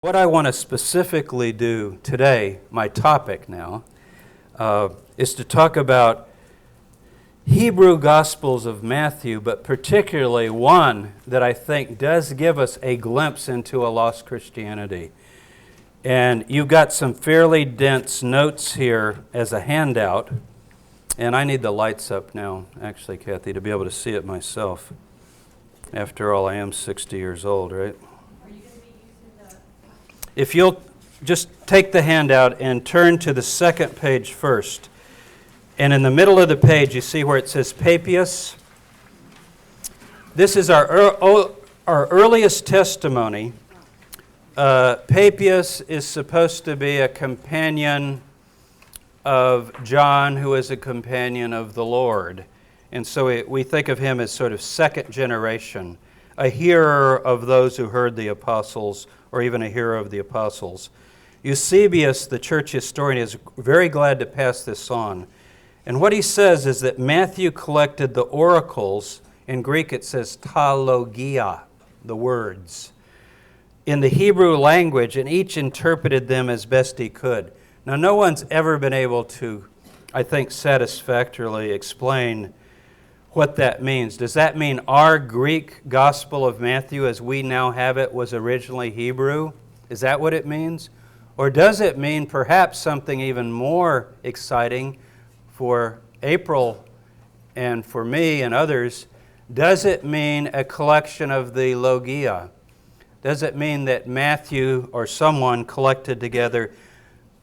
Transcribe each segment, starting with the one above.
What I want to specifically do today, my topic now, is to talk about Hebrew Gospels of Matthew, but particularly one that I think does give us a glimpse into a lost Christianity. And you've got some fairly dense notes here as a handout. And I need the lights up now, actually, Kathy, to be able to see it myself. After all, I am 60 years old, right? If you'll just take the handout and turn to the second page first. And in the middle of the page, you see where it says Papias. This is our earliest testimony. Papias is supposed to be a companion of John, who is a companion of the Lord. And so we think of him as sort of second generation, a hearer of those who heard the apostles, or even a hearer of the apostles. Eusebius, the church historian, is very glad to pass this on. And what he says is that Matthew collected the oracles, in Greek it says ta logia, the words, in the Hebrew language, and each interpreted them as best he could. Now, no one's ever been able to, I think, satisfactorily explain what that means. Does that mean our Greek Gospel of Matthew, as we now have it, was originally Hebrew? Is that what it means? Or does it mean perhaps something even more exciting for April and for me and others? Does it mean a collection of the Logia? Does it mean that Matthew or someone collected together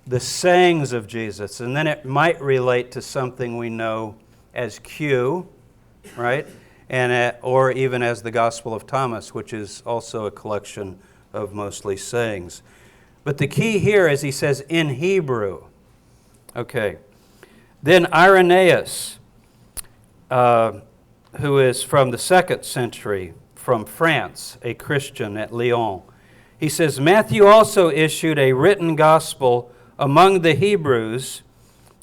the sayings of Jesus? And then it might relate to something we know as Q, right? Or even as the Gospel of Thomas, which is also a collection of mostly sayings. But the key here is he says in Hebrew. Okay. Then Irenaeus, who is from the 2nd century, from France, a Christian at Lyon. He says, Matthew also issued a written gospel among the Hebrews,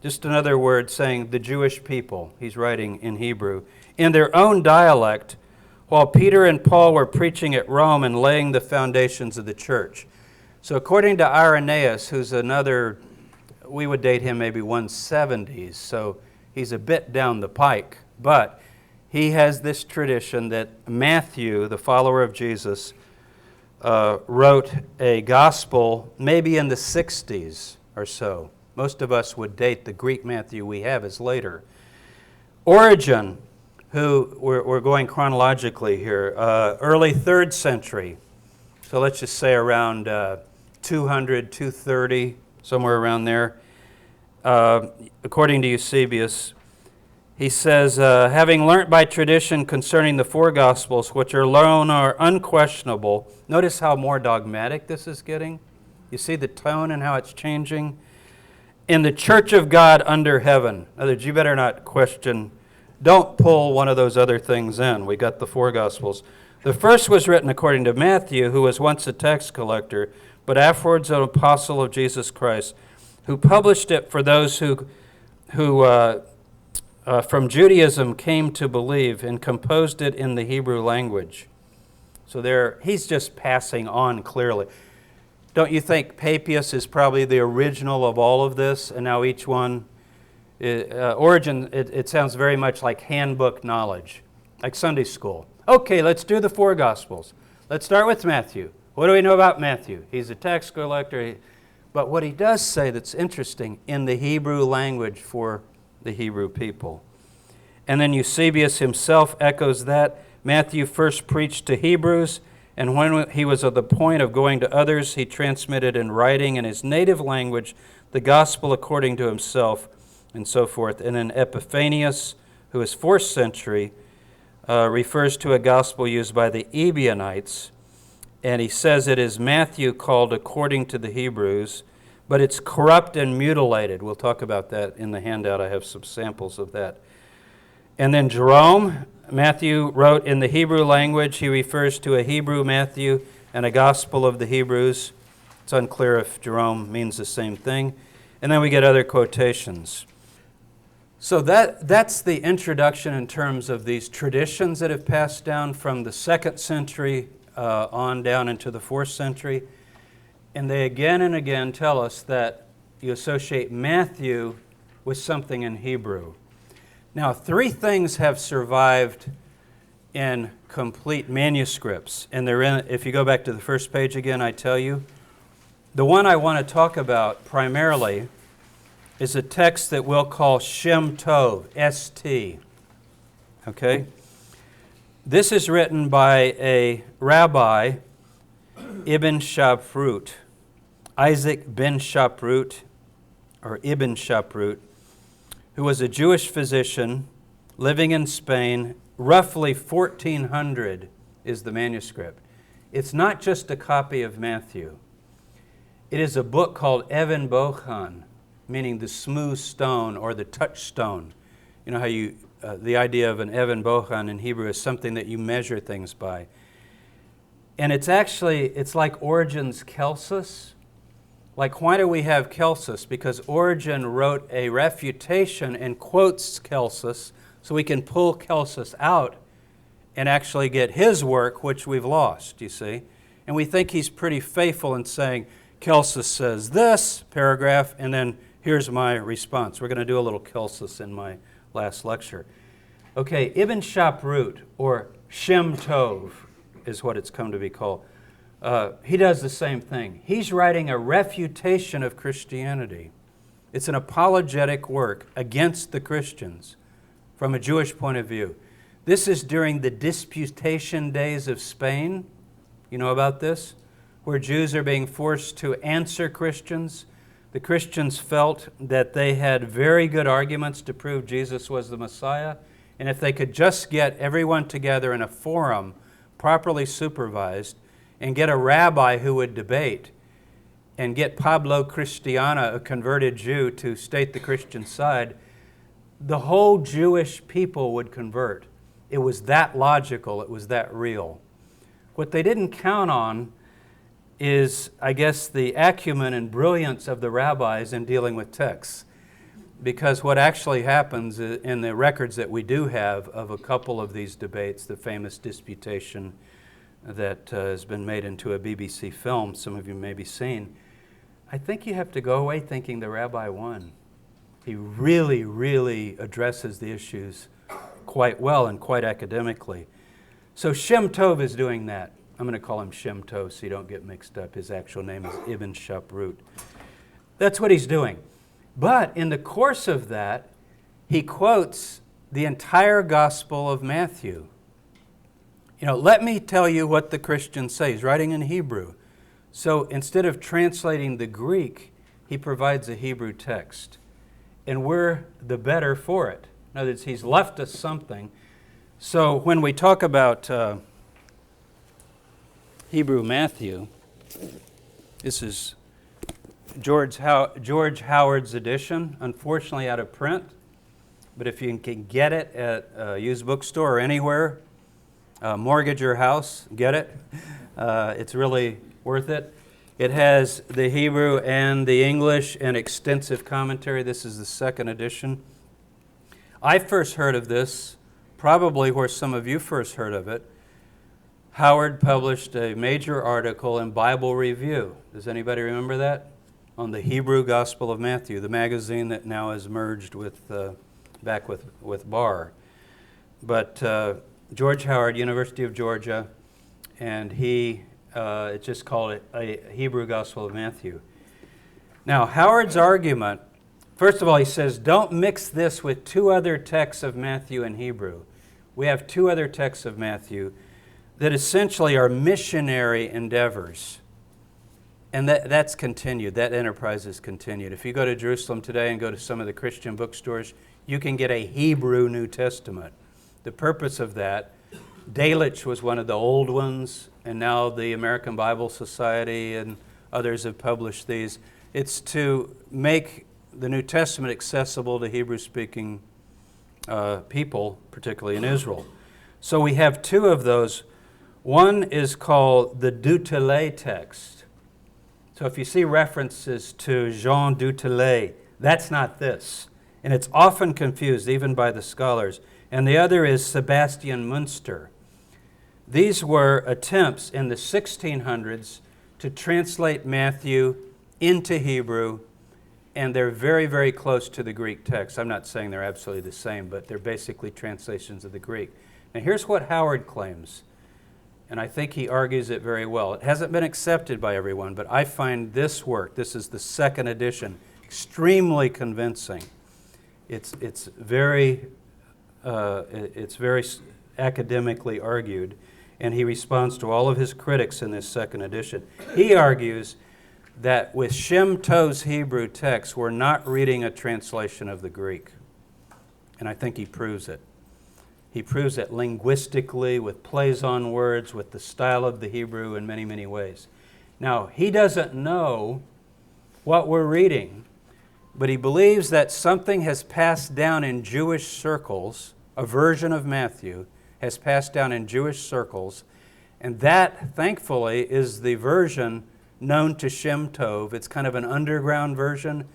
just another word saying the Jewish people. He's writing in Hebrew, in their own dialect, while Peter and Paul were preaching at Rome and laying the foundations of the church. So according to Irenaeus, who's another, we would date him maybe 170s, so he's a bit down the pike, but he has this tradition that Matthew, the follower of Jesus, wrote a gospel maybe in the 60s or so. Most of us would date the Greek Matthew we have as later. Origen, who we're going chronologically here, early 3rd century. So let's just say around 200, 230, somewhere around there. According to Eusebius, he says, having learnt by tradition concerning the 4 Gospels, which alone are unquestionable. Notice how more dogmatic this is getting. You see the tone and how it's changing? In the church of God under heaven. In other words, you better not question. Don't pull one of those other things in. We got the 4 Gospels. The first was written according to Matthew, who was once a tax collector, but afterwards an apostle of Jesus Christ, who published it for those who from Judaism came to believe, and composed it in the Hebrew language. So he's just passing on clearly. Don't you think Papias is probably the original of all of this, and now each one... Origen, it sounds very much like handbook knowledge, like Sunday school. Okay, let's do the 4 Gospels. Let's start with Matthew. What do we know about Matthew? He's a tax collector. But what he does say that's interesting, in the Hebrew language for the Hebrew people. And then Eusebius himself echoes that. Matthew first preached to Hebrews, and when he was at the point of going to others, he transmitted in writing in his native language the gospel according to himself, and so forth. And then Epiphanius, who is 4th century, refers to a gospel used by the Ebianites, and he says it is Matthew called according to the Hebrews, but it's corrupt and mutilated. We'll talk about that in the handout. I have some samples of that. And then Jerome, Matthew wrote in the Hebrew language. He refers to a Hebrew Matthew and a gospel of the Hebrews. It's unclear if Jerome means the same thing. And then we get other quotations. So that's the introduction in terms of these traditions that have passed down from the 2nd century on down into the 4th century. And they again and again tell us that you associate Matthew with something in Hebrew. Now, three things have survived in complete manuscripts. And they're in, if you go back to the first page again, I tell you, the one I want to talk about primarily is a text that we'll call Shem Tov, S-T. Okay? This is written by a rabbi, Ibn Shaprut, Isaac ben Shaprut, or Ibn Shaprut, who was a Jewish physician living in Spain. Roughly 1400 is the manuscript. It's not just a copy of Matthew. It is a book called Even Bochan, meaning the smooth stone or the touchstone. You know how you, the idea of an Even Bochan in Hebrew is something that you measure things by. And it's like Origen's Celsus. Like, why do we have Celsus? Because Origen wrote a refutation and quotes Celsus, so we can pull Celsus out and actually get his work, which we've lost, you see. And we think he's pretty faithful in saying, Celsus says this paragraph, and then here's my response. We're going to do a little Celsus in my last lecture. Okay, Ibn Shaprut, or Shem Tov, is what it's come to be called. He does the same thing. He's writing a refutation of Christianity. It's an apologetic work against the Christians from a Jewish point of view. This is during the disputation days of Spain. You know about this? Where Jews are being forced to answer Christians. The Christians felt that they had very good arguments to prove Jesus was the Messiah, and if they could just get everyone together in a forum, properly supervised, and get a rabbi who would debate, and get Pablo Cristiana, a converted Jew, to state the Christian side, the whole Jewish people would convert. It was that logical, it was that real. What they didn't count on is, I guess, the acumen and brilliance of the rabbis in dealing with texts. Because what actually happens in the records that we do have of a couple of these debates, the famous disputation that has been made into a BBC film, some of you may be seen, I think you have to go away thinking the rabbi won. He really, really addresses the issues quite well and quite academically. So Shem Tov is doing that. I'm going to call him Shem Tov so you don't get mixed up. His actual name is Ibn Shaprut. That's what he's doing. But in the course of that, he quotes the entire Gospel of Matthew. You know, let me tell you what the Christians say. He's writing in Hebrew. So instead of translating the Greek, he provides a Hebrew text. And we're the better for it. In other words, he's left us something. So when we talk about Hebrew Matthew, this is George Howard's edition, unfortunately out of print. But if you can get it at a used bookstore or anywhere, mortgage your house, get it. It's really worth it. It has the Hebrew and the English and extensive commentary. This is the second edition. I first heard of this, probably where some of you first heard of it. Howard published a major article in Bible Review. Does anybody remember that? On the Hebrew Gospel of Matthew, the magazine that now is merged with, back with Barr. But George Howard, University of Georgia, and he just called it a Hebrew Gospel of Matthew. Now, Howard's argument, first of all, he says, don't mix this with two other texts of Matthew in Hebrew. We have two other texts of Matthew that essentially are missionary endeavors. And that's continued. That enterprise is continued. If you go to Jerusalem today and go to some of the Christian bookstores, you can get a Hebrew New Testament. The purpose of that, Delitzsch was one of the old ones, and now the American Bible Society and others have published these. It's to make the New Testament accessible to Hebrew-speaking people, particularly in Israel. So we have two of those. One is called the Dutillé text. So if you see references to Jean Dutillé, that's not this. And it's often confused, even by the scholars. And the other is Sebastian Münster. These were attempts in the 1600s to translate Matthew into Hebrew, and they're very, very close to the Greek text. I'm not saying they're absolutely the same, but they're basically translations of the Greek. Now here's what Howard claims, and I think he argues it very well. It hasn't been accepted by everyone, but I find this work, this is the second edition, extremely convincing. It's very academically argued, and he responds to all of his critics in this second edition. He argues that with Shem Tov's Hebrew text, we're not reading a translation of the Greek. And I think he proves it. He proves it linguistically, with plays on words, with the style of the Hebrew in many, many ways. Now, he doesn't know what we're reading, but he believes that something has passed down in Jewish circles, a version of Matthew has passed down in Jewish circles, and that, thankfully, is the version known to Shem Tov. It's kind of an underground version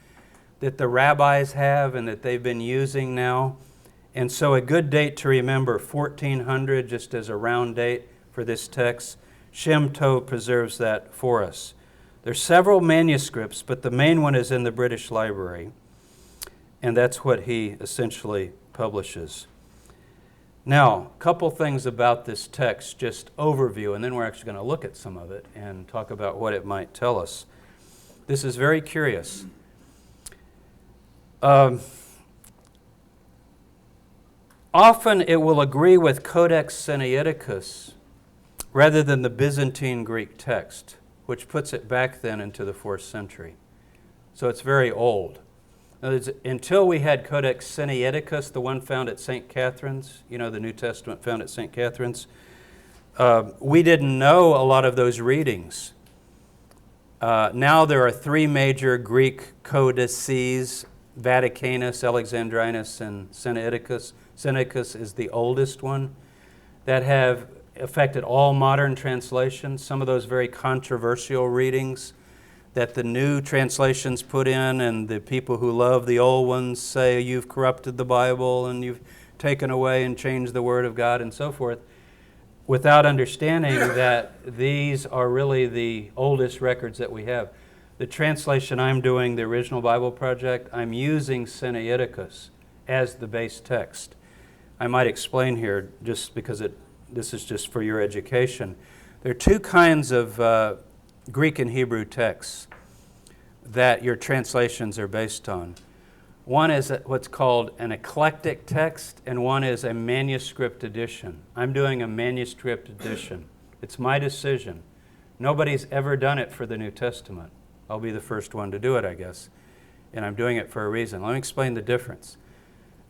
that the rabbis have and that they've been using now. And so a good date to remember, 1400, just as a round date for this text. Shem Tov preserves that for us. There's several manuscripts, but the main one is in the British Library, and that's what he essentially publishes. Now, a couple things about this text, just overview, and then we're actually going to look at some of it and talk about what it might tell us. This is very curious. Often it will agree with Codex Sinaiticus rather than the Byzantine Greek text, which puts it back then into the 4th century. So it's very old. Until we had Codex Sinaiticus, the one found at St. Catherine's, the New Testament found at St. Catherine's, we didn't know a lot of those readings. Now there are 3 major Greek codices, Vaticanus, Alexandrinus, and Sinaiticus. Sinaiticus is the oldest one, that have affected all modern translations. Some of those very controversial readings that the new translations put in, and the people who love the old ones say you've corrupted the Bible and you've taken away and changed the Word of God and so forth, without understanding that these are really the oldest records that we have. The translation I'm doing, the Original Bible Project, I'm using Sinaiticus as the base text. I might explain here, just because this is just for your education. There are 2 kinds of Greek and Hebrew texts that your translations are based on. One is what's called an eclectic text, and one is a manuscript edition. I'm doing a manuscript edition. It's my decision. Nobody's ever done it for the New Testament. I'll be the first one to do it, I guess, and I'm doing it for a reason. Let me explain the difference.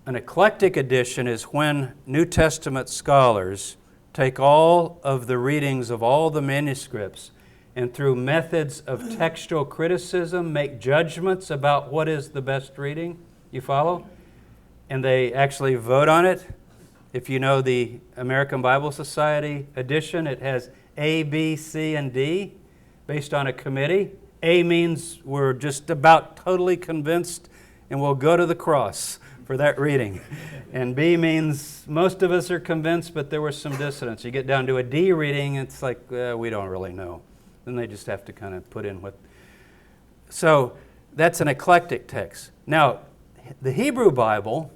An eclectic edition is when New Testament scholars take all of the readings of all the manuscripts and through methods of textual criticism make judgments about what is the best reading. You follow? And they actually vote on it. If you know the American Bible Society edition, it has A, B, C, and D based on a committee. A means we're just about totally convinced and we'll go to the cross for that reading. And B means most of us are convinced, but there was some dissonance. You get down to a D reading, it's like, we don't really know. Then they just have to kind of put in what. So that's an eclectic text. Now, the Hebrew Bible,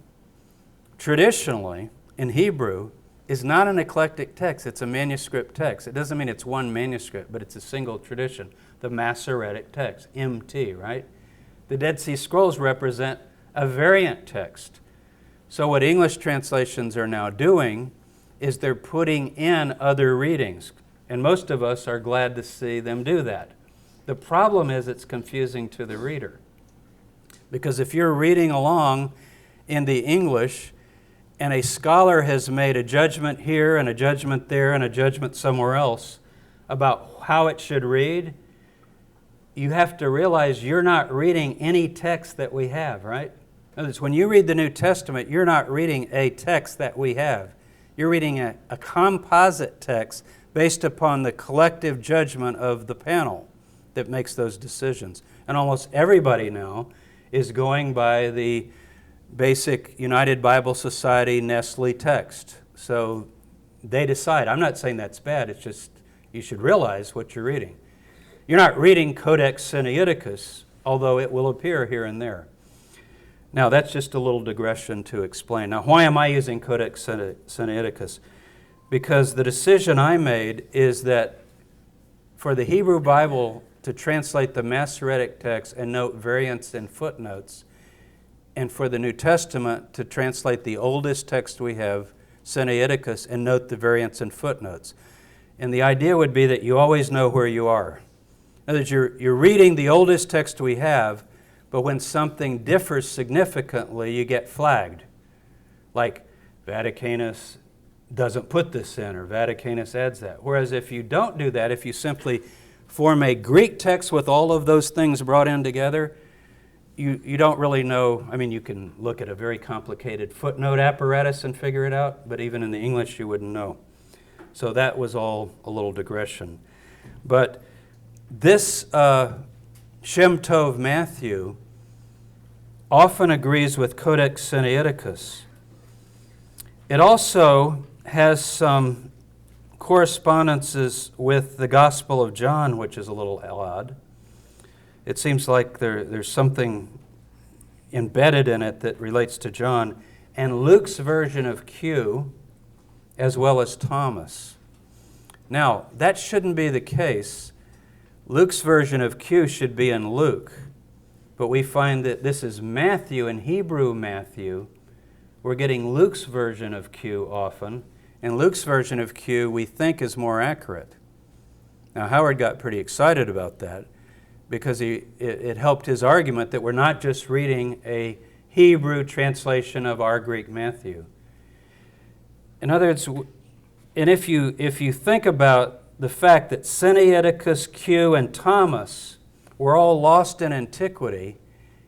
traditionally, in Hebrew, is not an eclectic text. It's a manuscript text. It doesn't mean it's one manuscript, but it's a single tradition. The Masoretic text, MT, right? The Dead Sea Scrolls represent a variant text. So what English translations are now doing is they're putting in other readings. And most of us are glad to see them do that. The problem is it's confusing to the reader. Because if you're reading along in the English and a scholar has made a judgment here and a judgment there and a judgment somewhere else about how it should read, you have to realize you're not reading any text that we have, right? In other words, when you read the New Testament, you're not reading a text that we have. You're reading a composite text based upon the collective judgment of the panel that makes those decisions. And almost everybody now is going by the basic United Bible Society Nestle text. So they decide. I'm not saying that's bad, it's just you should realize what you're reading. You're not reading Codex Sinaiticus, although it will appear here and there. Now, that's just a little digression to explain. Now, why am I using Codex Sinaiticus? Because the decision I made is that for the Hebrew Bible to translate the Masoretic text and note variants and footnotes, and for the New Testament to translate the oldest text we have, Sinaiticus, and note the variants and footnotes. And the idea would be that you always know where you are. In other words, you're reading the oldest text we have, but when something differs significantly, you get flagged. Like Vaticanus doesn't put this in, or Vaticanus adds that. Whereas if you don't do that, if you simply form a Greek text with all of those things brought in together, you don't really know. I mean, you can look at a very complicated footnote apparatus and figure it out, but even in the English you wouldn't know. So that was all a little digression. But this Shem Tov Matthew often agrees with Codex Sinaiticus. It also has some correspondences with the Gospel of John, which is a little odd. It seems like there's something embedded in it that relates to John, and Luke's version of Q, as well as Thomas. Now, that shouldn't be the case. Luke's version of Q should be in Luke, but we find that this is Matthew, in Hebrew Matthew. We're getting Luke's version of Q often, and Luke's version of Q we think is more accurate. Now, Howard got pretty excited about that because it helped his argument that we're not just reading a Hebrew translation of our Greek Matthew. In other words, and if you think about the fact that Sinaiticus, Q, and Thomas were all lost in antiquity,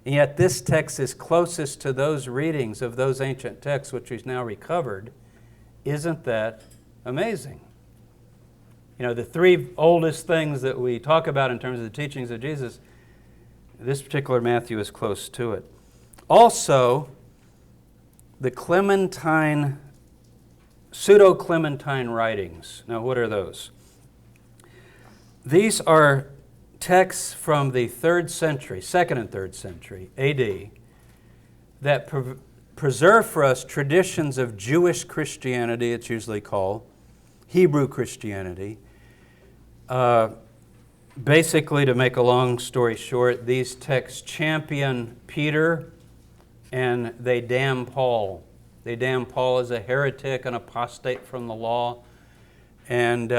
and yet this text is closest to those readings of those ancient texts which we've now recovered, isn't that amazing? You know, the three oldest things that we talk about in terms of the teachings of Jesus, this particular Matthew is close to it. Also, the Clementine, pseudo-Clementine writings. Now, what are those? These are texts from the 3rd century, 2nd and 3rd century AD, that preserve for us traditions of Jewish Christianity, it's usually called, Hebrew Christianity. Basically, to make a long story short, these texts champion Peter and they damn Paul. They damn Paul as a heretic, an apostate from the law, and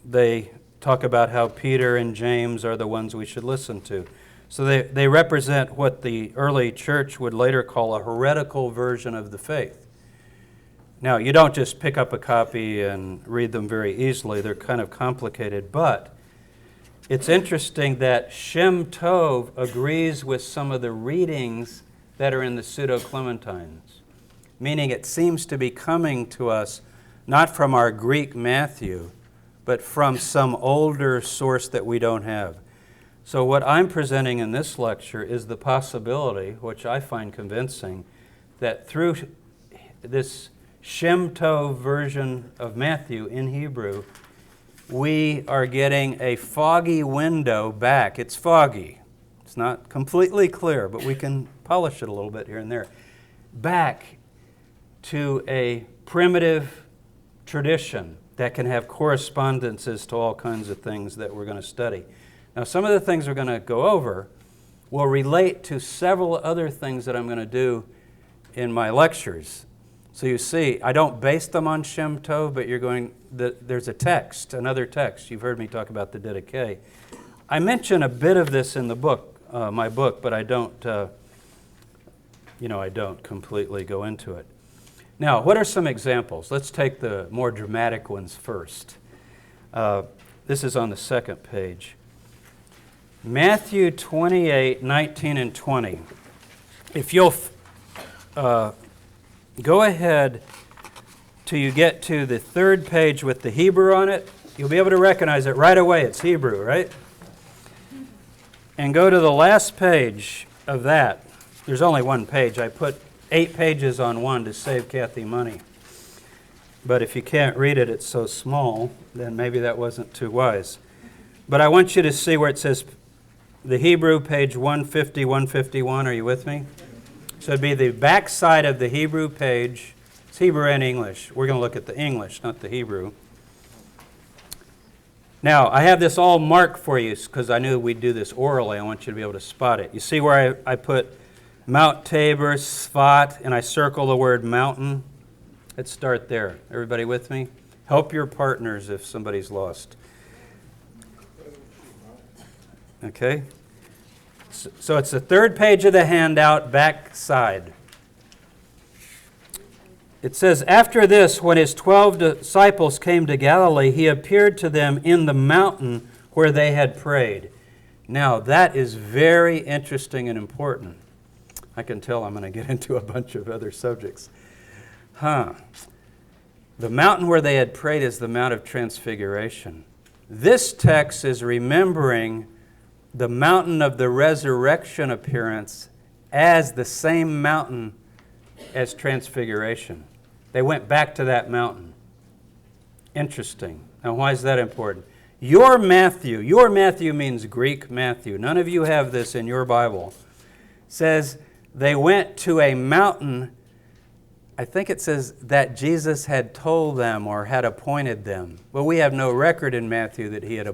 they talk about how Peter and James are the ones we should listen to. So they represent what the early church would later call a heretical version of the faith. Now, you don't just pick up a copy and read them very easily. They're kind of complicated, but it's interesting that Shem Tov agrees with some of the readings that are in the Pseudo-Clementines, meaning it seems to be coming to us not from our Greek Matthew, but from some older source that we don't have. So what I'm presenting in this lecture is the possibility, which I find convincing, that through this Shem Tov version of Matthew in Hebrew, we are getting a foggy window back. It's foggy. It's not completely clear, but we can polish it a little bit here and there. Back to a primitive tradition that can have correspondences to all kinds of things that we're going to study. Now, some of the things we're going to go over will relate to several other things that I'm going to do in my lectures. So you see, I don't base them on Shem Tov, but there's a text, another text. You've heard me talk about the Didache. I mention a bit of this in the book, my book, but I don't completely go into it. Now, what are some examples? Let's take the more dramatic ones first. This is on the second page. Matthew 28, 19 and 20. If you'll go ahead till you get to the third page with the Hebrew on it, you'll be able to recognize it right away. It's Hebrew, right? And go to the last page of that. There's only one page. I put 8 pages on one to save Kathy money. But if you can't read it, it's so small, then maybe that wasn't too wise. But I want you to see where it says the Hebrew, page 150, 151. Are you with me? So it'd be the back side of the Hebrew page. It's Hebrew and English. We're going to look at the English, not the Hebrew. Now, I have this all marked for you because I knew we'd do this orally. I want you to be able to spot it. You see where I put Mount Tabor, Sfat, and I circle the word mountain? Let's start there. Everybody with me? Help your partners if somebody's lost. Okay? So it's the third page of the handout, back side. It says, after this, when his 12 disciples came to Galilee, he appeared to them in the mountain where they had prayed. Now, that is very interesting and important. I can tell I'm going to get into a bunch of other subjects. The mountain where they had prayed is the Mount of Transfiguration. This text is remembering the mountain of the resurrection appearance as the same mountain as Transfiguration. They went back to that mountain. Interesting. Now, why is that important? Your Matthew means Greek Matthew. None of you have this in your Bible. Says they went to a mountain, I think it says that Jesus had told them or had appointed them. Well, we have no record in Matthew that he had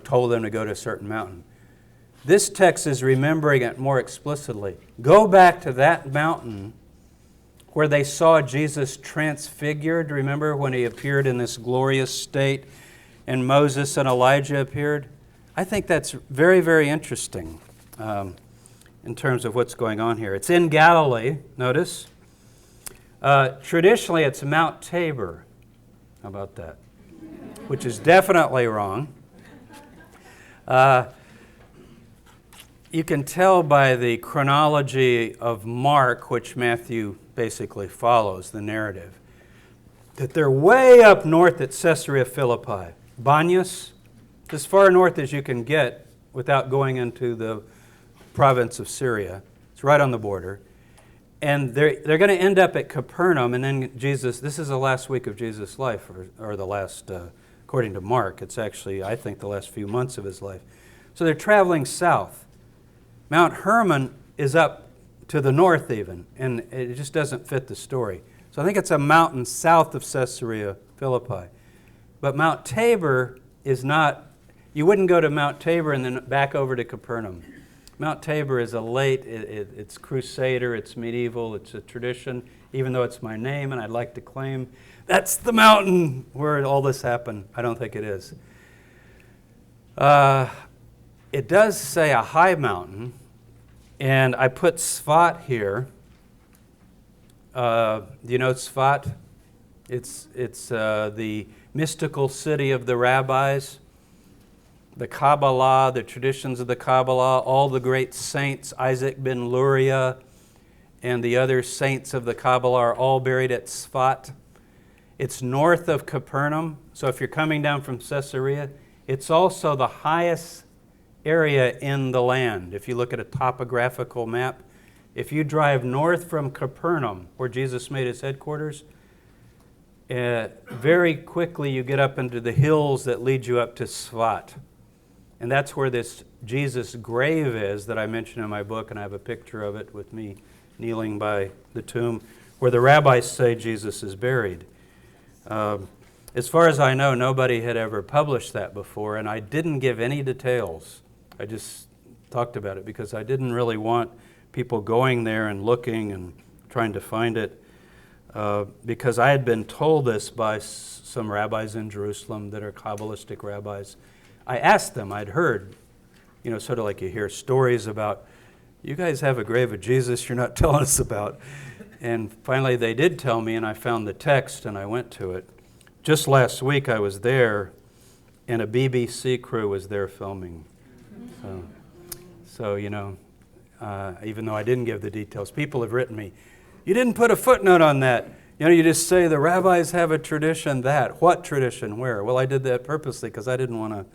told them to go to a certain mountain. This text is remembering it more explicitly. Go back to that mountain where they saw Jesus transfigured. Remember when he appeared in this glorious state and Moses and Elijah appeared? I think that's very, very interesting in terms of what's going on here. It's in Galilee, notice. Traditionally, it's Mount Tabor. How about that? Which is definitely wrong. You can tell by the chronology of Mark, which Matthew basically follows the narrative, that they're way up north at Caesarea Philippi. Banyas, as far north as you can get without going into the province of Syria. It's right on the border. And they're going to end up at Capernaum, and then Jesus, this is the last week of Jesus' life, or the last, according to Mark, it's actually, I think, the last few months of his life. So they're traveling south. Mount Hermon is up to the north even, and it just doesn't fit the story. So I think it's a mountain south of Caesarea Philippi. But Mount Tabor is not, you wouldn't go to Mount Tabor and then back over to Capernaum. Mount Tabor is it's Crusader, it's medieval, it's a tradition, even though it's my name and I'd like to claim that's the mountain where all this happened. I don't think it is. It does say a high mountain, and I put Sfat here. Do you know Sfat? It's the mystical city of the rabbis. The Kabbalah, the traditions of the Kabbalah, all the great saints, Isaac ben Luria and the other saints of the Kabbalah are all buried at Sfat. It's north of Capernaum, so if you're coming down from Caesarea, it's also the highest area in the land. If you look at a topographical map, if you drive north from Capernaum, where Jesus made his headquarters, very quickly you get up into the hills that lead you up to Sfat. And that's where this Jesus grave is that I mentioned in my book, and I have a picture of it with me kneeling by the tomb, where the rabbis say Jesus is buried. As far as I know, nobody had ever published that before, and I didn't give any details. I just talked about it because I didn't really want people going there and looking and trying to find it, because I had been told this by some rabbis in Jerusalem that are Kabbalistic rabbis. I asked them, I'd heard, sort of like you hear stories about, you guys have a grave of Jesus you're not telling us about. And finally they did tell me, and I found the text and I went to it. Just last week I was there, and a BBC crew was there filming. So even though I didn't give the details, people have written me, you didn't put a footnote on that. You just say the rabbis have a tradition that. What tradition? Where? Well, I did that purposely because I didn't want to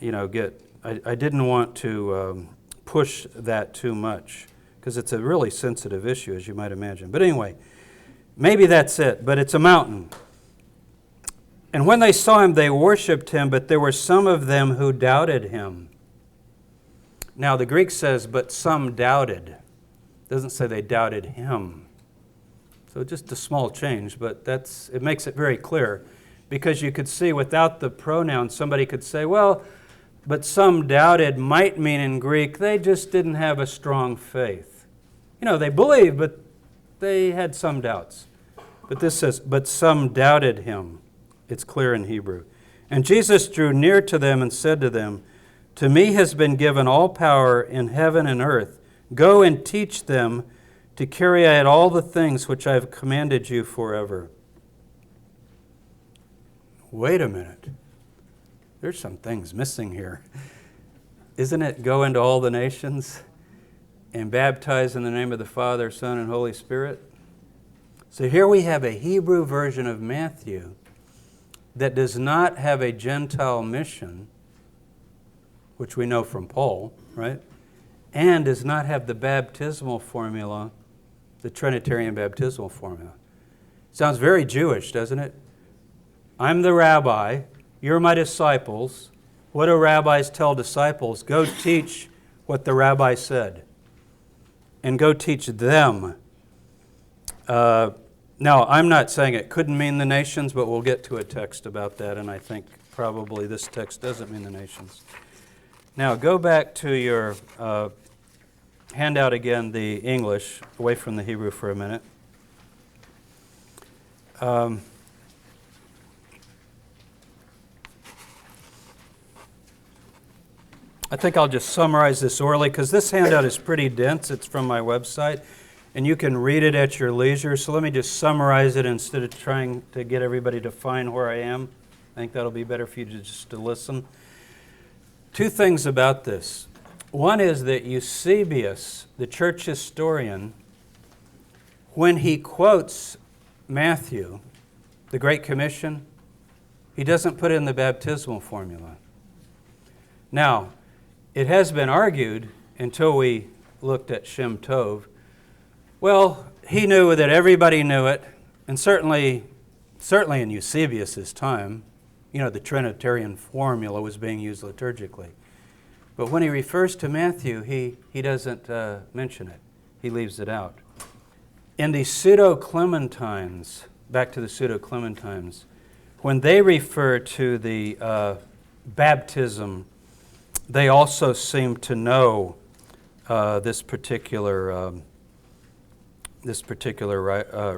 I didn't want to push that too much because it's a really sensitive issue, as you might imagine. But anyway, maybe that's it, but it's a mountain. And when they saw him, they worshipped him, but there were some of them who doubted him. Now, the Greek says, but some doubted. It doesn't say they doubted him. So just a small change, but it makes it very clear. Because you could see without the pronoun, somebody could say, well, but some doubted might mean in Greek, they just didn't have a strong faith. You know, they believed, but they had some doubts. But this says, but some doubted him. It's clear in Hebrew. And Jesus drew near to them and said to them, to me has been given all power in heaven and earth. Go and teach them to carry out all the things which I have commanded you forever. Wait a minute. There's some things missing here. Isn't it go into all the nations and baptize in the name of the Father, Son, and Holy Spirit? So here we have a Hebrew version of Matthew that does not have a Gentile mission, which we know from Paul, right? And does not have the baptismal formula, the Trinitarian baptismal formula. Sounds very Jewish, doesn't it? I'm the rabbi, you're my disciples. What do rabbis tell disciples? Go teach what the rabbi said. And go teach them. Now, I'm not saying it couldn't mean the nations, but we'll get to a text about that, and I think probably this text doesn't mean the nations. Now, go back to your handout again, the English, away from the Hebrew for a minute. I think I'll just summarize this orally because this handout is pretty dense. It's from my website, and you can read it at your leisure. So let me just summarize it instead of trying to get everybody to find where I am. I think that'll be better for you to listen. Two things about this. One is that Eusebius, the church historian, when he quotes Matthew, the Great Commission, he doesn't put in the baptismal formula. Now, it has been argued until we looked at Shem Tov. Well, he knew that everybody knew it, and certainly in Eusebius' time, you know, the Trinitarian formula was being used liturgically. But when he refers to Matthew, he doesn't mention it. He leaves it out. In the Pseudo-Clementines, back to the Pseudo-Clementines, when they refer to the baptism, they also seem to know this particular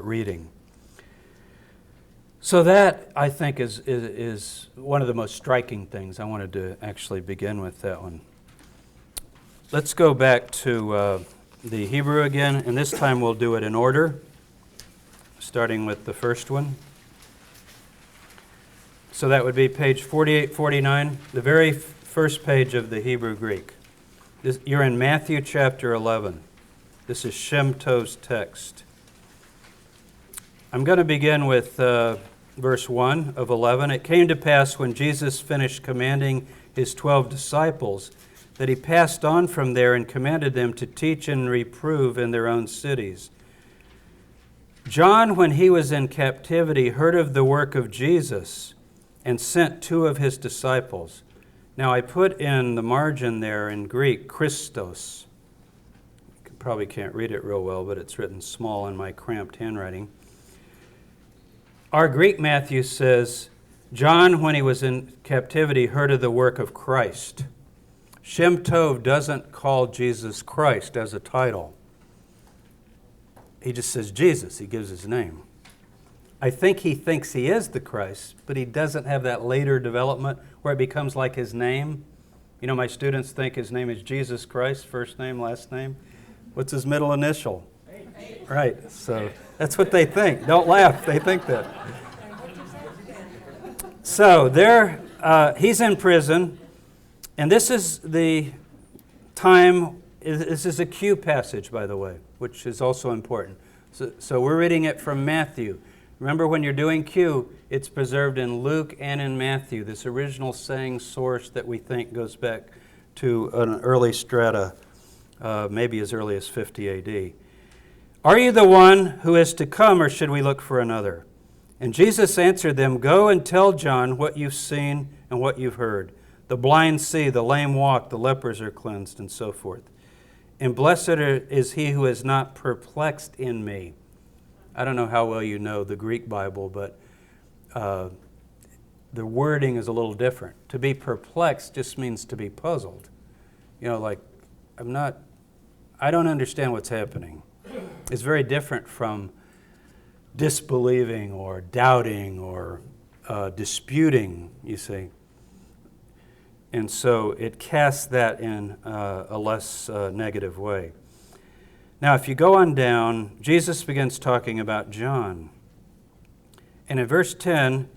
reading. So that, I think, is one of the most striking things. I wanted to actually begin with that one. Let's go back to the Hebrew again, and this time we'll do it in order, starting with the first one. So that would be page 4849, the very first page of the Hebrew Greek. You're in Matthew chapter 11. This is Shem Tov's text. I'm going to begin with verse 1 of 11. It came to pass when Jesus finished commanding his 12 disciples that he passed on from there and commanded them to teach and reprove in their own cities. John, when he was in captivity, heard of the work of Jesus and sent 2 of his disciples. Now, I put in the margin there in Greek, Christos. You probably can't read it real well, but it's written small in my cramped handwriting. Our Greek Matthew says, John, when he was in captivity, heard of the work of Christ. Shem Tov doesn't call Jesus Christ as a title. He just says Jesus. He gives his name. I think he thinks he is the Christ, but he doesn't have that later development where it becomes like his name. You know, my students think his name is Jesus Christ, first name, last name. What's his middle initial? Right, so that's what they think. Don't laugh, they think that. So he's in prison, and this is the time, this is a Q passage, by the way, which is also important. So we're reading it from Matthew. Remember, when you're doing Q, it's preserved in Luke and in Matthew, this original saying source that we think goes back to an early strata, maybe as early as 50 AD. Are you the one who is to come, or should we look for another? And Jesus answered them, "Go and tell John what you've seen and what you've heard. The blind see, the lame walk, the lepers are cleansed," and so forth. "And blessed is he who is not perplexed in me." I don't know how well you know the Greek Bible, but the wording is a little different. To be perplexed just means to be puzzled. You know, like, I don't understand what's happening. It's very different from disbelieving or doubting or disputing, you see. And so it casts that in a less negative way. Now, if you go on down, Jesus begins talking about John. And in verse 9,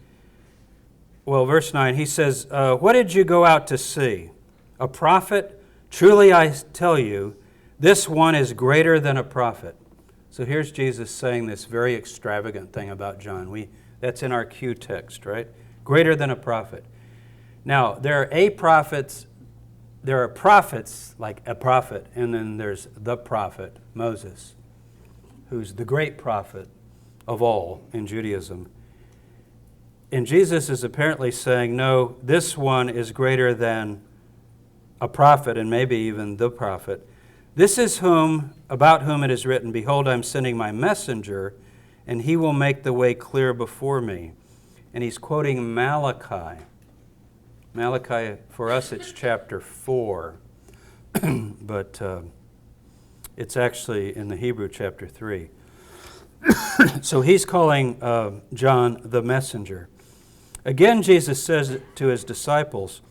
he says, "What did you go out to see? A prophet? Truly I tell you, this one is greater than a prophet." So here's Jesus saying this very extravagant thing about John. That's in our Q text, right? Greater than a prophet. Now, there are prophets like a prophet, and then there's the prophet, Moses, who's the great prophet of all in Judaism. And Jesus is apparently saying, no, this one is greater than a prophet, and maybe even the prophet. "This is about whom it is written, 'Behold, I'm sending my messenger, and he will make the way clear before me.'" And he's quoting Malachi. Malachi, for us, it's chapter 4, but it's actually in the Hebrew chapter 3. So he's calling John the messenger. Again, Jesus says to his disciples,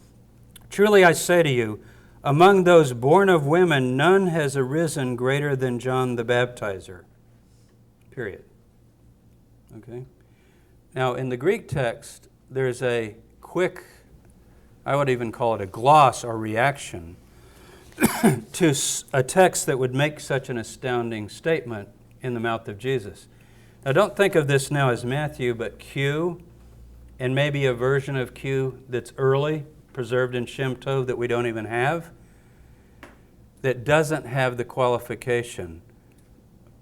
"Truly I say to you, among those born of women, none has arisen greater than John the Baptizer." Period. Okay? Now, in the Greek text, there's a quick, I would even call it a gloss or reaction to a text that would make such an astounding statement in the mouth of Jesus. Now, don't think of this now as Matthew, but Q, and maybe a version of Q that's early, preserved in Shem Tov that we don't even have, that doesn't have the qualification,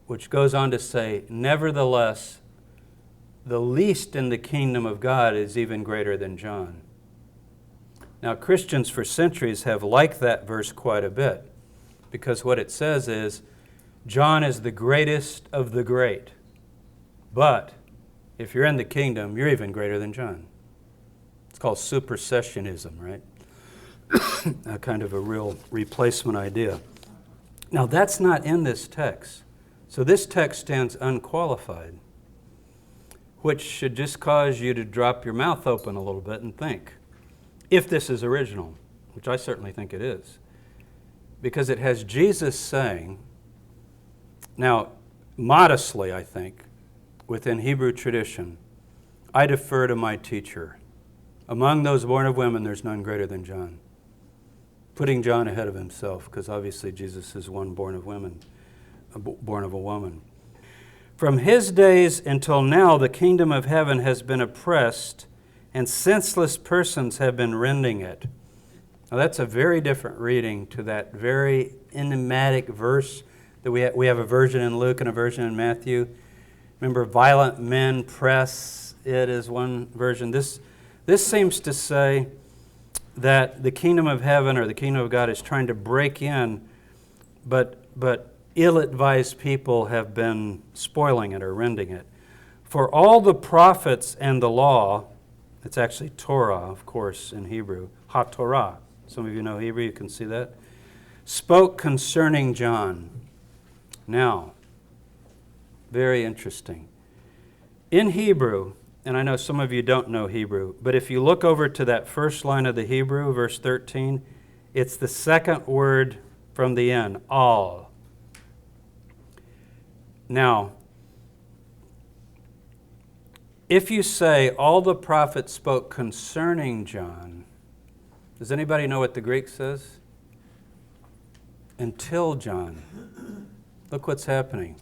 which goes on to say, "Nevertheless, the least in the kingdom of God is even greater than John." Now, Christians for centuries have liked that verse quite a bit, because what it says is, John is the greatest of the great, but if you're in the kingdom, you're even greater than John. It's called supersessionism, right? A kind of a real replacement idea. Now, that's not in this text. So this text stands unqualified, which should just cause you to drop your mouth open a little bit and think, if this is original, which I certainly think it is, because it has Jesus saying, now, modestly, I think, within Hebrew tradition, "I defer to my teacher. Among those born of women, there's none greater than John." Putting John ahead of himself, because obviously Jesus is one born of women, born of a woman. "From his days until now, the kingdom of heaven has been oppressed, and senseless persons have been rending it." Now that's a very different reading to that very enigmatic verse that we have a version in Luke and a version in Matthew. Remember, violent men press it is one version. This seems to say that the kingdom of heaven or the kingdom of God is trying to break in, but ill-advised people have been spoiling it or rending it. "For all the prophets and the law," it's actually Torah, of course, in Hebrew, HaTorah. Some of you know Hebrew, you can see that. "Spoke concerning John." Now, very interesting. In Hebrew, and I know some of you don't know Hebrew, but if you look over to that first line of the Hebrew, verse 13, it's the second word from the end, all. Now, if you say all the prophets spoke concerning John, does anybody know what the Greek says? Until John. Look what's happening.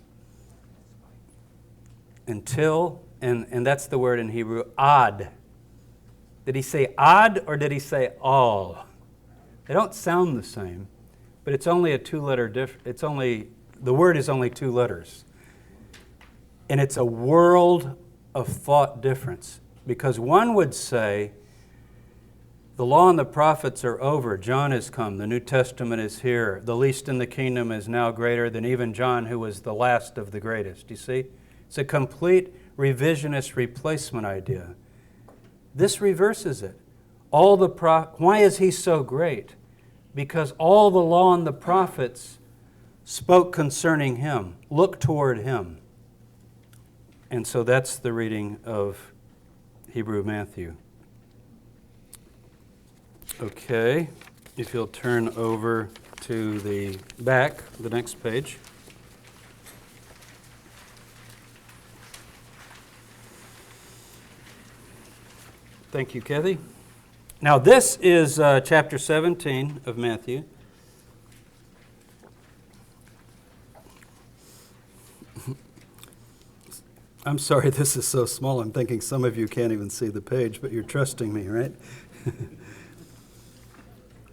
Until, and that's the word in Hebrew, ad. Did he say ad or did he say all? They don't sound the same, but it's only a two-letter the word is only two letters. And it's a world of thought difference. Because one would say, the law and the prophets are over. John has come. The New Testament is here. The least in the kingdom is now greater than even John, who was the last of the greatest. You see? It's a complete revisionist replacement idea. This reverses it. Why is he so great? Because all the law and the prophets spoke concerning him, looked toward him. And so that's the reading of Hebrew Matthew. Okay, if you'll turn over to the back, the next page. Thank you, Kathy. Now this is chapter 17 of Matthew. I'm sorry this is so small. I'm thinking some of you can't even see the page, but you're trusting me, right?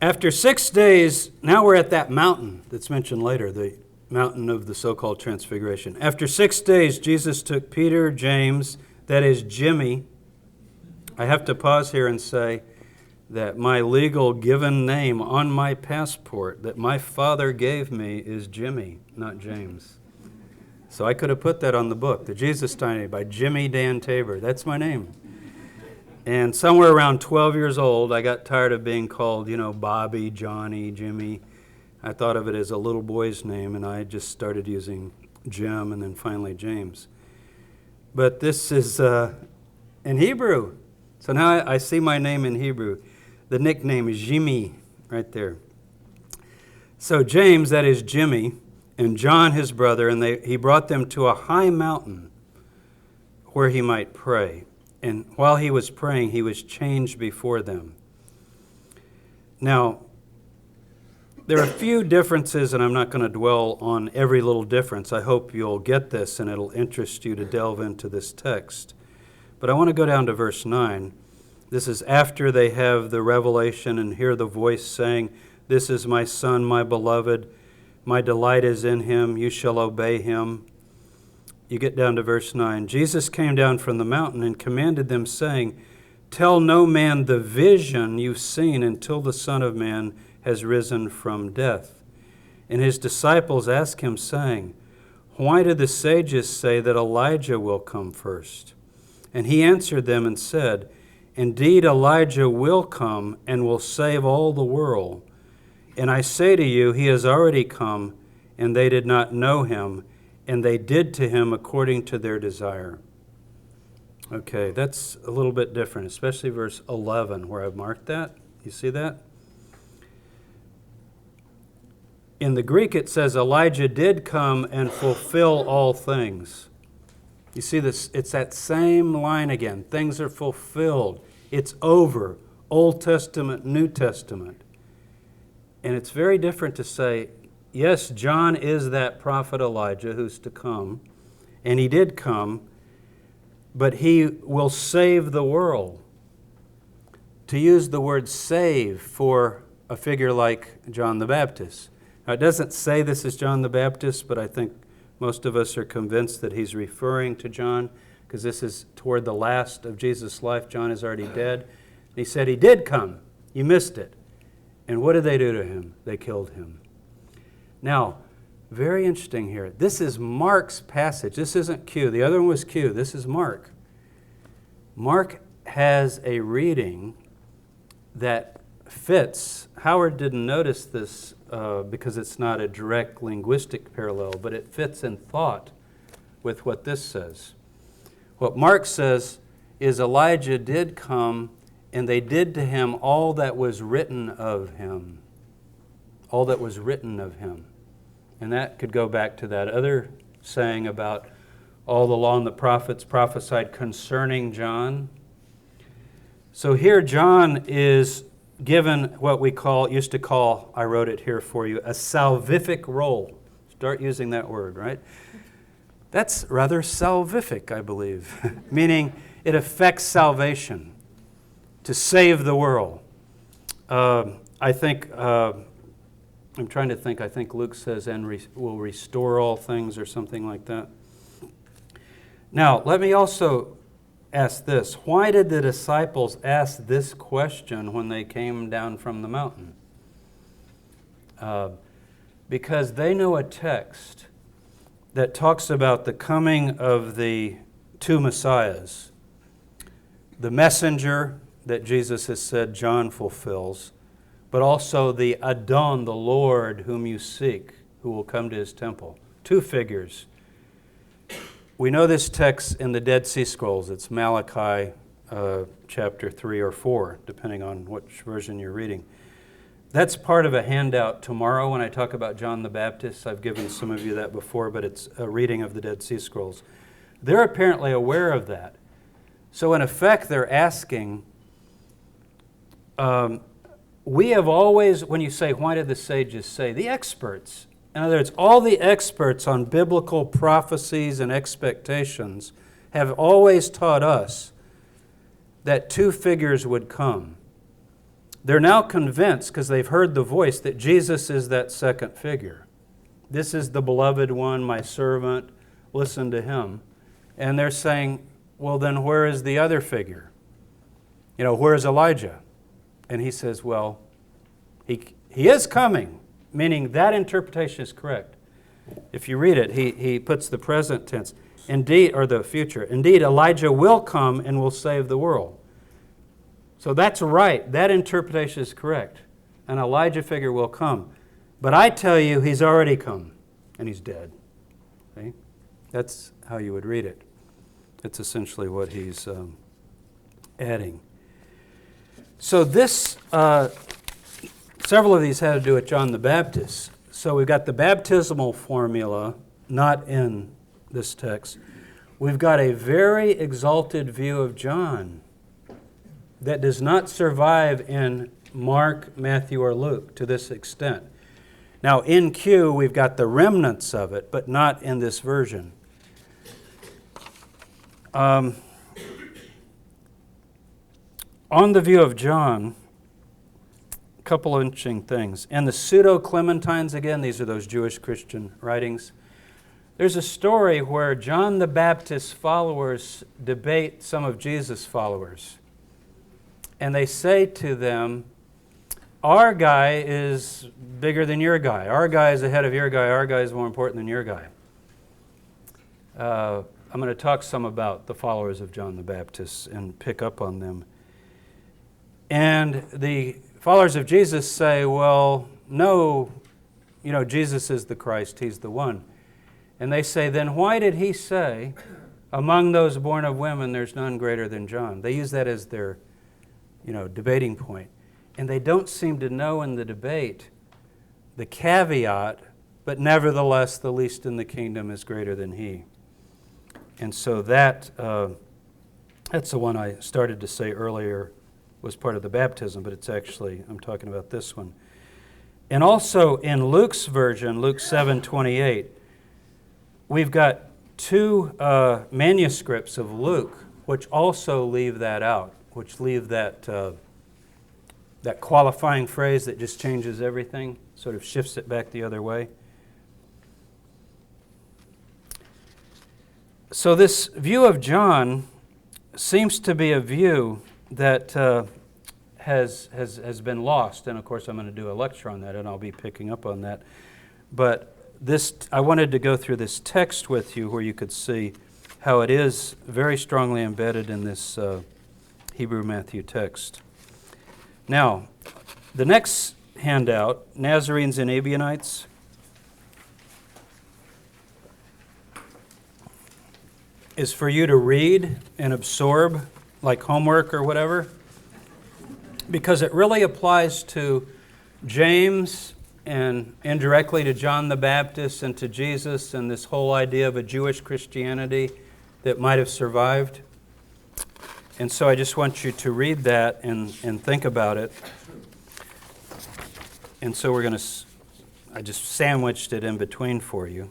After 6 days, now we're at that mountain that's mentioned later, the mountain of the so-called Transfiguration. After 6 days, Jesus took Peter, James, that is Jimmy. I have to pause here and say that my legal given name on my passport that my father gave me is Jimmy, not James. So I could have put that on the book, The Jesus Tiny by Jimmy Dan Tabor. That's my name. And somewhere around 12 years old, I got tired of being called, Bobby, Johnny, Jimmy. I thought of it as a little boy's name, and I just started using Jim and then finally James. But this is in Hebrew. So now I see my name in Hebrew. The nickname is Jimmy right there. So James, that is Jimmy, and John, his brother, and he brought them to a high mountain where he might pray. And while he was praying, he was changed before them. Now, there are a few differences, and I'm not going to dwell on every little difference. I hope you'll get this, and it'll interest you to delve into this text. But I want to go down to verse 9. This is after they have the revelation and hear the voice saying, "This is my Son, my beloved. My delight is in him. You shall obey him." You get down to verse 9. Jesus came down from the mountain and commanded them, saying, "Tell no man the vision you've seen until the Son of Man has risen from death." And his disciples asked him, saying, "Why do the sages say that Elijah will come first?" And he answered them and said, "Indeed, Elijah will come and will save all the world. And I say to you, he has already come, and they did not know him, and they did to him according to their desire." Okay, that's a little bit different, especially verse 11, where I've marked that. You see that? In the Greek, it says Elijah did come and fulfill all things. You see this? It's that same line again. Things are fulfilled. It's over. Old Testament, New Testament. And it's very different to say, yes, John is that prophet Elijah who's to come, and he did come, but he will save the world. To use the word save for a figure like John the Baptist. Now, it doesn't say this is John the Baptist, but I think most of us are convinced that he's referring to John, because this is toward the last of Jesus' life. John is already dead. He said he did come. You missed it. And what did they do to him? They killed him. Now, very interesting here. This is Mark's passage. This isn't Q. The other one was Q. This is Mark. Mark has a reading that fits. Howard didn't notice this because it's not a direct linguistic parallel, but it fits in thought with what this says. What Mark says is Elijah did come, and they did to him all that was written of him. All that was written of him. And that could go back to that other saying about all the law and the prophets prophesied concerning John. So here John is given what we used to call, I wrote it here for you, a salvific role. Start using that word, right? That's rather salvific, I believe, meaning it affects salvation, to save the world. I think Luke says, and will restore all things or something like that. Now, let me also ask this. Why did the disciples ask this question when they came down from the mountain? Because they know a text that talks about the coming of the two Messiahs. The messenger that Jesus has said John fulfills, but also the Adon, the Lord whom you seek, who will come to his temple. Two figures. We know this text in the Dead Sea Scrolls. It's Malachi chapter 3 or 4, depending on which version you're reading. That's part of a handout tomorrow when I talk about John the Baptist. I've given some of you that before, but it's a reading of the Dead Sea Scrolls. They're apparently aware of that. So in effect, they're asking, we have always, when you say, why did the sages say? The experts. In other words, all the experts on biblical prophecies and expectations have always taught us that two figures would come. They're now convinced, because they've heard the voice, that Jesus is that second figure. This is the beloved one, my servant, listen to him. And they're saying, well, then where is the other figure? Where is Elijah? And he says, well, he is coming, meaning that interpretation is correct. If you read it, he puts the present tense, indeed, or the future. Indeed, Elijah will come and will save the world. So that's right. That interpretation is correct. An Elijah figure will come. But I tell you, he's already come, and he's dead. Okay? That's how you would read it. It's essentially what he's adding. So this, several of these had to do with John the Baptist. So we've got the baptismal formula, not in this text. We've got a very exalted view of John that does not survive in Mark, Matthew, or Luke to this extent. Now in Q, we've got the remnants of it, but not in this version. On the view of John, a couple of interesting things. And the Pseudo-Clementines, again, these are those Jewish Christian writings. There's a story where John the Baptist's followers debate some of Jesus' followers. And they say to them, our guy is bigger than your guy. Our guy is ahead of your guy. Our guy is more important than your guy. I'm going to talk some about the followers of John the Baptist and pick up on them. And the followers of Jesus say, well, no, Jesus is the Christ. He's the one. And they say, then why did he say, among those born of women, there's none greater than John? They use that as their debating point. And they don't seem to know in the debate the caveat, but nevertheless, the least in the kingdom is greater than he. And so that's the one I started to say earlier was part of the baptism, but it's actually, I'm talking about this one. And also in Luke's version, Luke 7:28, we've got two manuscripts of Luke which also leave that out, which leave that qualifying phrase that just changes everything, sort of shifts it back the other way. So this view of John seems to be a view that has been lost. And of course, I'm going to do a lecture on that, and I'll be picking up on that. But I wanted to go through this text with you where you could see how it is very strongly embedded in this Hebrew-Matthew text. Now, the next handout, Nazarenes and Ebianites. Is for you to read and absorb, like homework or whatever, because it really applies to James and indirectly to John the Baptist and to Jesus and this whole idea of a Jewish Christianity that might have survived. And so I just want you to read that and think about it. And so I just sandwiched it in between for you.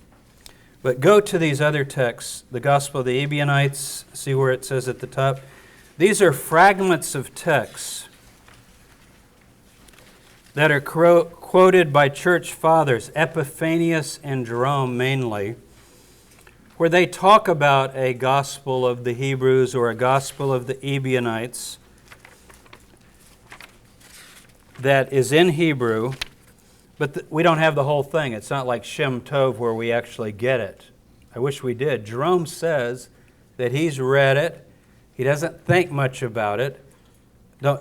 But go to these other texts, the Gospel of the Ebianites, see where it says at the top. These are fragments of texts that are quoted by church fathers, Epiphanius and Jerome mainly, where they talk about a gospel of the Hebrews or a gospel of the Ebianites that is in Hebrew, but we don't have the whole thing. It's not like Shem Tov where we actually get it. I wish we did. Jerome says that he's read it. He doesn't think much about it.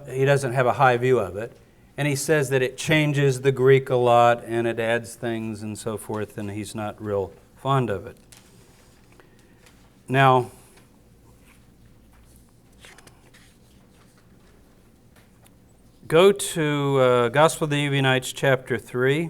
He doesn't have a high view of it. And he says that it changes the Greek a lot and it adds things and so forth, and he's not real fond of it. Now, go to Gospel of the Ebianites, chapter 3,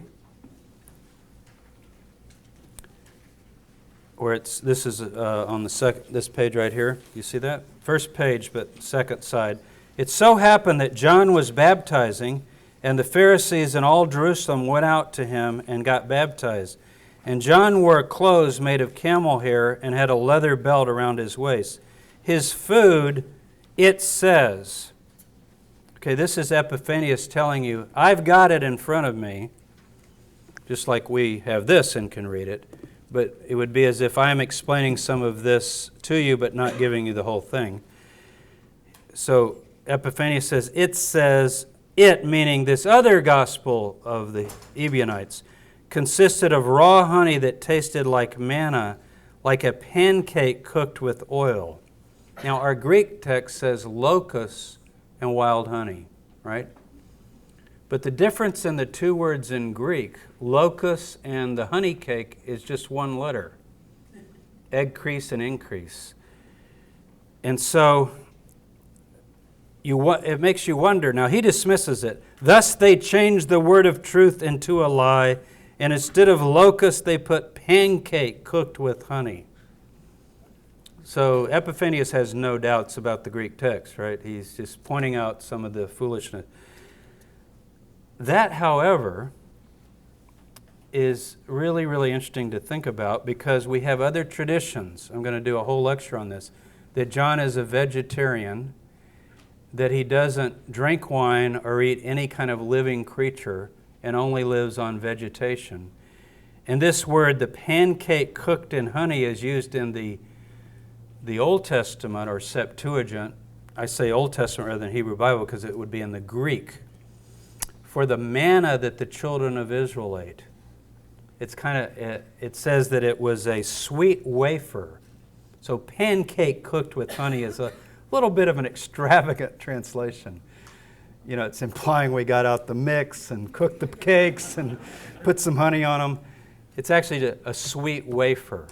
where this is on this page right here. You see that? First page, but second side. It so happened that John was baptizing, and the Pharisees and all Jerusalem went out to him and got baptized. And John wore clothes made of camel hair and had a leather belt around his waist. His food, it says... Okay, this is Epiphanius telling you, I've got it in front of me, just like we have this and can read it, but it would be as if I'm explaining some of this to you but not giving you the whole thing. So Epiphanius says, it, meaning this other gospel of the Ebianites, consisted of raw honey that tasted like manna, like a pancake cooked with oil. Now our Greek text says locusts and wild honey, right? But the difference in the two words in Greek, locust and the honey cake, is just one letter. Eggcrease and increase. And so it makes you wonder. Now he dismisses it. Thus they changed the word of truth into a lie, and instead of locust they put pancake cooked with honey. So Epiphanius has no doubts about the Greek text, right? He's just pointing out some of the foolishness. That, however, is really, really interesting to think about because we have other traditions. I'm going to do a whole lecture on this. That John is a vegetarian, that he doesn't drink wine or eat any kind of living creature and only lives on vegetation. And this word, the pancake cooked in honey, is used in the Old Testament or Septuagint. I say Old Testament rather than Hebrew Bible because it would be in the Greek. For the manna that the children of Israel ate. It says that it was a sweet wafer. So pancake cooked with honey is a little bit of an extravagant translation. You know, it's implying we got out the mix and cooked the cakes and put some honey on them. It's actually a sweet wafer.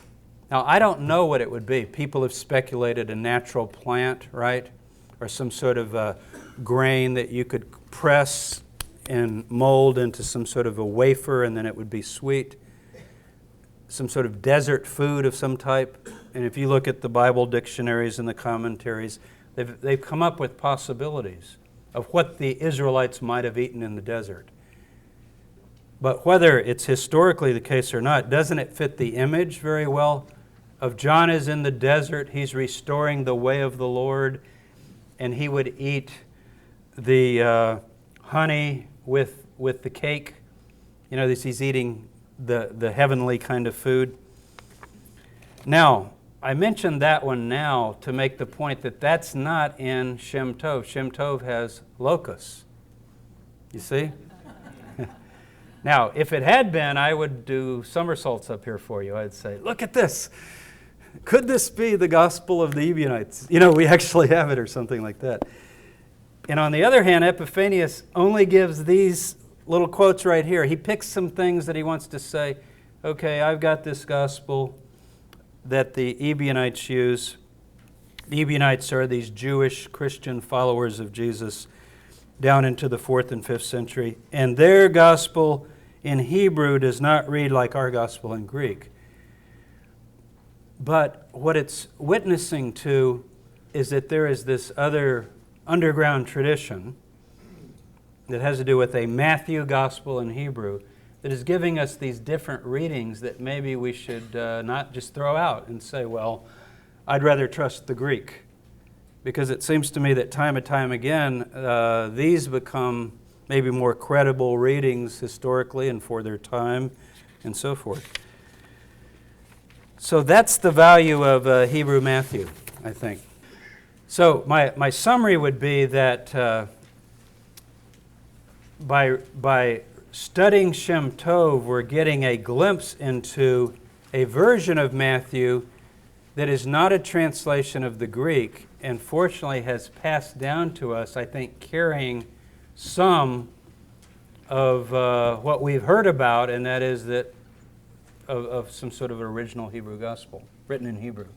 Now, I don't know what it would be. People have speculated a natural plant, right? Or some sort of grain that you could press and mold into some sort of a wafer and then it would be sweet. Some sort of desert food of some type. And if you look at the Bible dictionaries and the commentaries, they've come up with possibilities of what the Israelites might have eaten in the desert. But whether it's historically the case or not, doesn't it fit the image very well? Of John is in the desert, he's restoring the way of the Lord, and he would eat the honey with the cake. You know, he's eating the heavenly kind of food. Now, I mentioned that one now to make the point that that's not in Shem Tov. Shem Tov has locusts. You see? Now, if it had been, I would do somersaults up here for you. I'd say, look at this. Could this be the gospel of the Ebianites? You know, we actually have it or something like that. And on the other hand, Epiphanius only gives these little quotes right here. He picks some things that he wants to say. Okay, I've got this gospel that the Ebianites use. The Ebianites are these Jewish Christian followers of Jesus down into the 4th and 5th century. And their gospel in Hebrew does not read like our gospel in Greek. But what it's witnessing to is that there is this other underground tradition that has to do with a Matthew gospel in Hebrew that is giving us these different readings that maybe we should not just throw out and say, well, I'd rather trust the Greek. Because it seems to me that time and time again, these become maybe more credible readings historically and for their time and so forth. So that's the value of Hebrew Matthew, I think. So my summary would be that by studying Shem Tov, we're getting a glimpse into a version of Matthew that is not a translation of the Greek, and fortunately has passed down to us, I think, carrying some of what we've heard about, and that is that of some sort of original Hebrew gospel, written in Hebrew.